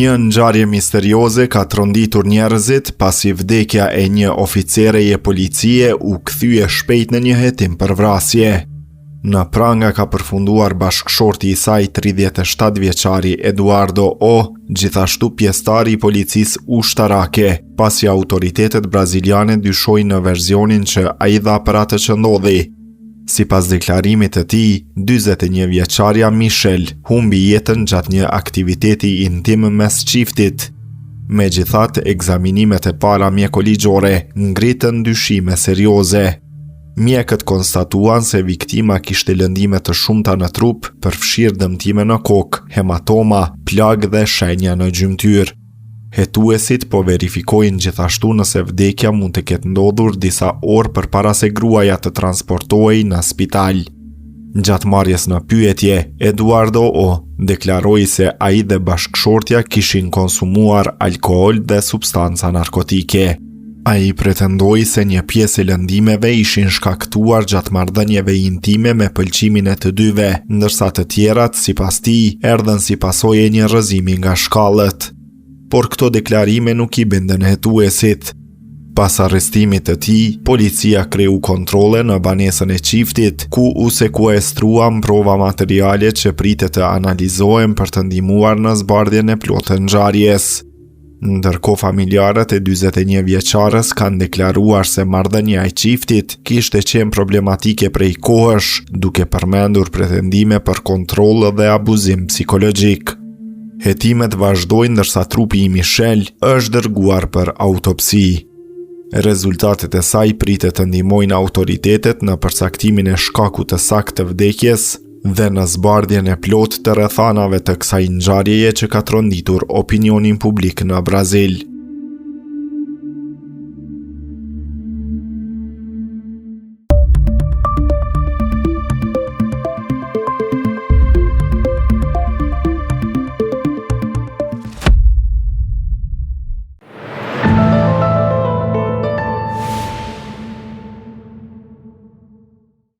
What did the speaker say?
Një ngjarje misterioze ka tronditur njerëzit pasi vdekja e një oficereje policie u kthye shpejt në një hetim për vrasje. Në pranga ka përfunduar bashkëshorti i saj 37 vjeçari Eduardo O, gjithashtu pjesëtari i policisë ushtarake, pasi autoritetet braziliane dyshojnë në verzionin që ai dha për atë që ndodhi. Sipas deklarimit të tij, 41 vjeçarja Michelle humbi jetën gjatë një aktiviteti intim mes çiftit. Megjithatë, ekzaminimet e para mjekoligjore ngritën dyshime serioze. Mjekët konstatuan se viktima kishte lëndime të shumta në trup, përfshirë dëmtime në kokë, hematoma, plagë dhe shenja në gjymtyr. Hetuesit po verifikojnë gjithashtu nëse vdekja mund të ketë ndodhur disa orë përpara se gruaja të transportohej në spital. Gjatë marrjes në pyetje, Eduardo O deklaroi se ai dhe bashkëshortja kishin konsumuar alkool dhe substanca narkotike. Ai pretendoi se një pjesë e lëndimeve ishin shkaktuar gjatë marrëdhënieve intime me pëlqimin e të dyve, ndërsa të tjerat, sipas tij, erdhën si pasojë e një rrëzimi nga shkallët. Por këto deklarime nuk i bindën hetuesit. Pas arrestimit të tij, policia kreu kontrolle në banesën e çiftit, ku u sekuestruan prova materiale që pritet të analizohen për të ndihmuar në zbardhjen e plotë të ngjarjes. Ndërkohë familjarët e 41 vjeçarës kanë deklaruar se marrëdhënia e çiftit kishte qenë problematike prej kohësh, duke përmendur pretendime për kontroll dhe abuzim psikologjik. Hetimet vazhdojnë ndërsa trupi i Michelle është dërguar për autopsi. Rezultatet e saj pritet të ndihmojnë autoritetet në përcaktimin e shkakut të saktë të vdekjes dhe në zbardhjen e plotë të rrethanave të kësaj ngjarjeje që ka tronditur opinionin publik në Brazil.